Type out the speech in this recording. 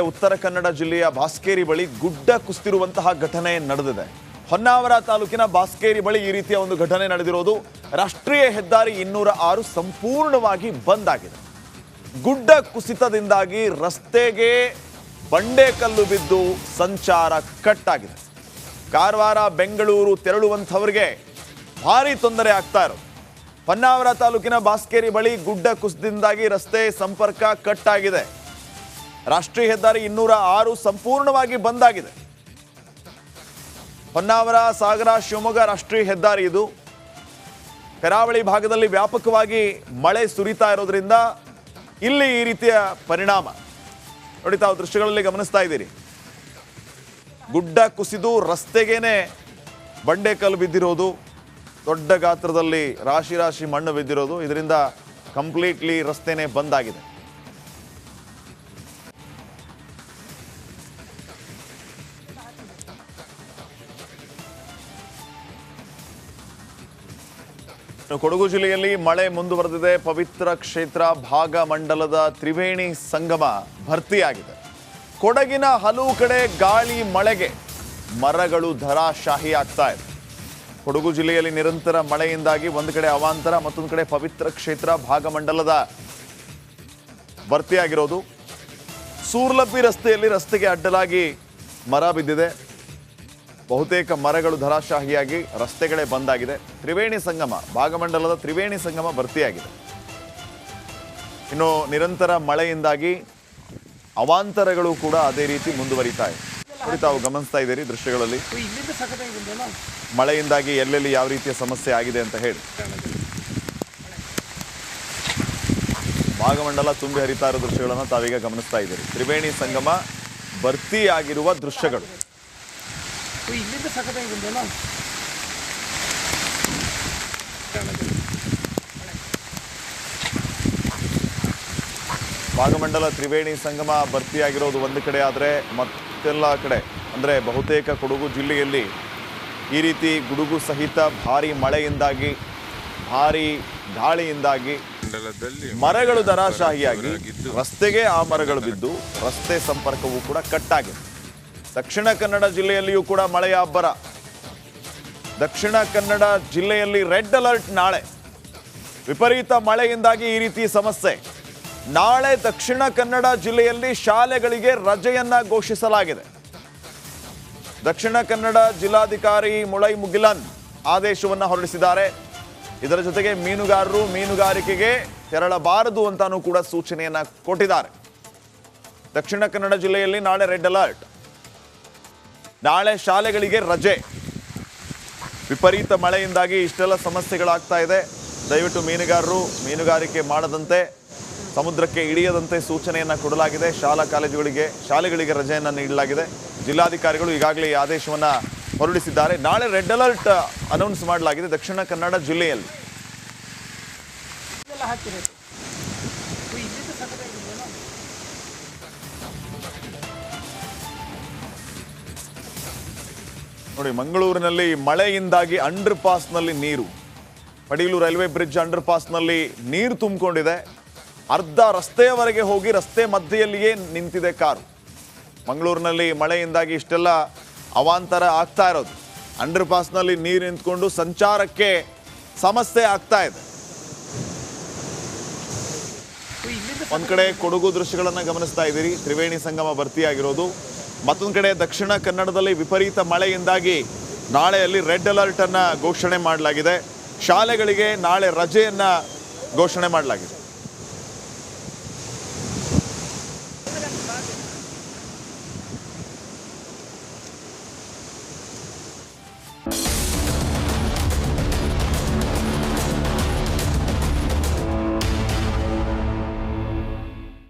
ಉತ್ತರ ಕನ್ನಡ ಜಿಲ್ಲೆಯ ಬಾಸ್ಕೇರಿ ಬಳಿ ಗುಡ್ಡ ಕುಸಿದಿರುವಂತಹ ಘಟನೆ ನಡೆದಿದೆ. ಹೊನ್ನಾವರ ತಾಲೂಕಿನ ಬಾಸ್ಕೇರಿ ಬಳಿ ಈ ರೀತಿಯ ಒಂದು ಘಟನೆ ನಡೆದಿರೋದು. ರಾಷ್ಟ್ರೀಯ ಹೆದ್ದಾರಿ 206 ಸಂಪೂರ್ಣವಾಗಿ ಬಂದ್ ಆಗಿದೆ. ಗುಡ್ಡ ಕುಸಿತದಿಂದಾಗಿ ರಸ್ತೆಗೆ ಬಂಡೆಕಲ್ಲು ಬಿದ್ದು ಸಂಚಾರ ಕಟ್ ಆಗಿದೆ. ಕಾರವಾರ ಬೆಂಗಳೂರು ತೆರಳುವಂತವರಿಗೆ ಭಾರಿ ತೊಂದರೆ ಆಗ್ತಾ ಇರೋದು. ಹೊನ್ನಾವರ ತಾಲೂಕಿನ ಬಾಸ್ಕೇರಿ ಬಳಿ ಗುಡ್ಡ ಕುಸಿತದಿಂದಾಗಿ ರಸ್ತೆ ಸಂಪರ್ಕ ಕಟ್ ಆಗಿದೆ. ರಾಷ್ಟ್ರೀಯ ಹೆದ್ದಾರಿ 206 ಸಂಪೂರ್ಣವಾಗಿ ಬಂದ್ ಆಗಿದೆ. ಹೊನ್ನಾವರ ಸಾಗರ ಶಿವಮೊಗ್ಗ ರಾಷ್ಟ್ರೀಯ ಹೆದ್ದಾರಿ ಇದು. ಕರಾವಳಿ ಭಾಗದಲ್ಲಿ ವ್ಯಾಪಕವಾಗಿ ಮಳೆ ಸುರಿತಾ ಇರೋದ್ರಿಂದ ಇಲ್ಲಿ ಈ ರೀತಿಯ ಪರಿಣಾಮ ನೋಡಿ. ತಾವು ದೃಶ್ಯಗಳಲ್ಲಿ ಗಮನಿಸ್ತಾ ಇದ್ದೀರಿ. ಗುಡ್ಡ ಕುಸಿದು ರಸ್ತೆಗೇನೆ ಬಂಡೆಕಲ್ಲು ಬಿದ್ದಿರೋದು, ದೊಡ್ಡ ಗಾತ್ರದಲ್ಲಿ ರಾಶಿ ರಾಶಿ ಮಣ್ಣು ಬಿದ್ದಿರೋದು. ಇದರಿಂದ ಕಂಪ್ಲೀಟ್ಲಿ ರಸ್ತೆನೇ ಬಂದ್ ಆಗಿದೆ. ಕೊಡಗು ಜಿಲ್ಲೆಯಲ್ಲಿ ಮಳೆ ಮುಂದುವರೆದಿದೆ. ಪವಿತ್ರ ಕ್ಷೇತ್ರ ಭಾಗಮಂಡಲದ ತ್ರಿವೇಣಿ ಸಂಗಮ ಭರ್ತಿಯಾಗಿದೆ. ಕೊಡಗಿನ ಹಲವು ಕಡೆ ಗಾಳಿ ಮಳೆಗೆ ಮರಗಳು ಧರಾಶಾಹಿ ಆಗ್ತಾ ಇದೆ. ಕೊಡಗು ಜಿಲ್ಲೆಯಲ್ಲಿ ನಿರಂತರ ಮಳೆಯಿಂದಾಗಿ ಒಂದು ಕಡೆ ಅವಾಂತರ, ಮತ್ತೊಂದು ಕಡೆ ಪವಿತ್ರ ಕ್ಷೇತ್ರ ಭಾಗಮಂಡಲದ ಭರ್ತಿಯಾಗಿರೋದು. ಸೂರ್ಲಬ್ಬಿ ರಸ್ತೆಗೆ ಅಡ್ಡಲಾಗಿ ಮರ ಬಿದ್ದಿದೆ. ಬಹುತೇಕ ಮರಗಳು ಧರಾಶಾಹಿಯಾಗಿ ರಸ್ತೆಗಳೇ ಬಂದಾಗಿದೆ. ತ್ರಿವೇಣಿ ಸಂಗಮ ಭಾಗಮಂಡಲದ ತ್ರಿವೇಣಿ ಸಂಗಮ ಭರ್ತಿಯಾಗಿದೆ. ಇನ್ನು ನಿರಂತರ ಮಳೆಯಿಂದಾಗಿ ಅವಾಂತರಗಳು ಕೂಡ ಅದೇ ರೀತಿ ಮುಂದುವರಿತಾ ಇದೆ. ನೋಡಿ, ತಾವು ಗಮನಿಸ್ತಾ ಇದ್ದೀರಿ ದೃಶ್ಯಗಳಲ್ಲಿ ಮಳೆಯಿಂದಾಗಿ ಎಲ್ಲೆಲ್ಲಿ ಯಾವ ರೀತಿಯ ಸಮಸ್ಯೆ ಆಗಿದೆ ಅಂತ ಹೇಳಿ. ಭಾಗಮಂಡಲ ತುಂಬಿ ಹರಿತಾ ಇರೋ ದೃಶ್ಯಗಳನ್ನು ತಾವೀಗ ಗಮನಿಸ್ತಾ ಇದ್ದೀರಿ. ತ್ರಿವೇಣಿ ಸಂಗಮ ಭರ್ತಿಯಾಗಿರುವ ದೃಶ್ಯಗಳು. ಭಾಗಮಂಡಲ ತ್ರಿವೇಣಿ ಸಂಗಮ ಭರ್ತಿಯಾಗಿರೋದು ಒಂದು ಕಡೆ ಆದರೆ, ಮತ್ತೆಲ್ಲ ಕಡೆ ಅಂದರೆ ಬಹುತೇಕ ಕೊಡಗು ಜಿಲ್ಲೆಯಲ್ಲಿ ಈ ರೀತಿ ಗುಡುಗು ಸಹಿತ ಭಾರಿ ಮಳೆಯಿಂದಾಗಿ, ಭಾರಿ ಗಾಳಿಯಿಂದಾಗಿ ಮರಗಳು ಧರಾಶಾಹಿಯಾಗಿ ರಸ್ತೆಗೆ ಆ ಮರಗಳು ಬಿದ್ದು ರಸ್ತೆ ಸಂಪರ್ಕವೂ ಕೂಡ ಕಟ್ಟಾಗಿದೆ. ದಕ್ಷಿಣ ಕನ್ನಡ ಜಿಲ್ಲೆಯಲ್ಲಿಯೂ ಕೂಡ ಮಳೆಯ ಅಬ್ಬರ. ದಕ್ಷಿಣ ಕನ್ನಡ ಜಿಲ್ಲೆಯಲ್ಲಿ ರೆಡ್ ಅಲರ್ಟ್ ನಾಳೆ. ವಿಪರೀತ ಮಳೆಯಿಂದಾಗಿ ಈ ರೀತಿ ಸಮಸ್ಯೆ. ನಾಳೆ ದಕ್ಷಿಣ ಕನ್ನಡ ಜಿಲ್ಲೆಯಲ್ಲಿ ಶಾಲೆಗಳಿಗೆ ರಜೆಯನ್ನ ಘೋಷಿಸಲಾಗಿದೆ. ದಕ್ಷಿಣ ಕನ್ನಡ ಜಿಲ್ಲಾಧಿಕಾರಿ ಮುಳೈ ಮುಗಿಲನ್ ಆದೇಶವನ್ನು ಹೊರಡಿಸಿದ್ದಾರೆ. ಇದರ ಜೊತೆಗೆ ಮೀನುಗಾರರು ಮೀನುಗಾರಿಕೆಗೆ ತೆರಳಬಾರದು ಅಂತಾನೂ ಕೂಡ ಸೂಚನೆಯನ್ನ ಕೊಟ್ಟಿದ್ದಾರೆ. ದಕ್ಷಿಣ ಕನ್ನಡ ಜಿಲ್ಲೆಯಲ್ಲಿ ನಾಳೆ ರೆಡ್ ಅಲರ್ಟ್. ನಾಳೆ ಶಾಲೆಗಳಿಗೆ ರಜೆ. ವಿಪರೀತ ಮಳೆಯಿಂದಾಗಿ ಇಷ್ಟೆಲ್ಲ ಸಮಸ್ಯೆಗಳಾಗ್ತಾ ಇದೆ. ದಯವಿಟ್ಟು ಮೀನುಗಾರರು ಮೀನುಗಾರಿಕೆ ಮಾಡದಂತೆ, ಸಮುದ್ರಕ್ಕೆ ಇಳಿಯದಂತೆ ಸೂಚನೆಯನ್ನು ಕೊಡಲಾಗಿದೆ. ಶಾಲೆಗಳಿಗೆ ರಜೆಯನ್ನು ನೀಡಲಾಗಿದೆ. ಜಿಲ್ಲಾಧಿಕಾರಿಗಳು ಈಗಾಗಲೇ ಈ ಆದೇಶವನ್ನು ಹೊರಡಿಸಿದ್ದಾರೆ. ನಾಳೆ ರೆಡ್ ಅಲರ್ಟ್ ಅನೌನ್ಸ್ ಮಾಡಲಾಗಿದೆ ದಕ್ಷಿಣ ಕನ್ನಡ ಜಿಲ್ಲೆಯಲ್ಲಿ. ನೋಡಿ, ಮಂಗಳೂರಿನಲ್ಲಿ ಮಳೆಯಿಂದಾಗಿ ಅಂಡರ್ ಪಾಸ್ನಲ್ಲಿ ನೀರು, ಪಡೀಲು ರೈಲ್ವೆ ಬ್ರಿಡ್ಜ್ ಅಂಡರ್ ಪಾಸ್ನಲ್ಲಿ ನೀರು ತುಂಬಿಕೊಂಡಿದೆ. ಅರ್ಧ ರಸ್ತೆಯವರೆಗೆ ಹೋಗಿ ರಸ್ತೆ ಮಧ್ಯೆಯಲ್ಲಿಯೇ ನಿಂತಿದೆ ಕಾರು. ಮಂಗಳೂರಿನಲ್ಲಿ ಮಳೆಯಿಂದಾಗಿ ಇಷ್ಟೆಲ್ಲ ಅವಾಂತರ ಆಗ್ತಾ ಇರೋದು. ಅಂಡರ್ ಪಾಸ್ನಲ್ಲಿ ನೀರು ನಿಂತ್ಕೊಂಡು ಸಂಚಾರಕ್ಕೆ ಸಮಸ್ಯೆ ಆಗ್ತಾ ಇದೆ. ಒಂದ್ ಕಡೆ ಕೊಡಗು ದೃಶ್ಯಗಳನ್ನು ಗಮನಿಸ್ತಾ ಇದ್ದೀರಿ. ತ್ರಿವೇಣಿ ಸಂಗಮ ಭರ್ತಿಯಾಗಿರೋದು. ಮತ್ತೊಂದು ಕಡೆ ದಕ್ಷಿಣ ಕನ್ನಡದಲ್ಲಿ ವಿಪರೀತ ಮಳೆಯಿಂದಾಗಿ ನಾಳೆಯಲ್ಲಿ ರೆಡ್ ಅಲರ್ಟ್ ಅನ್ನ ಘೋಷಣೆ ಮಾಡಲಾಗಿದೆ. ಶಾಲೆಗಳಿಗೆ ನಾಳೆ ರಜೆಯನ್ನ ಘೋಷಣೆ ಮಾಡಲಾಗಿದೆ.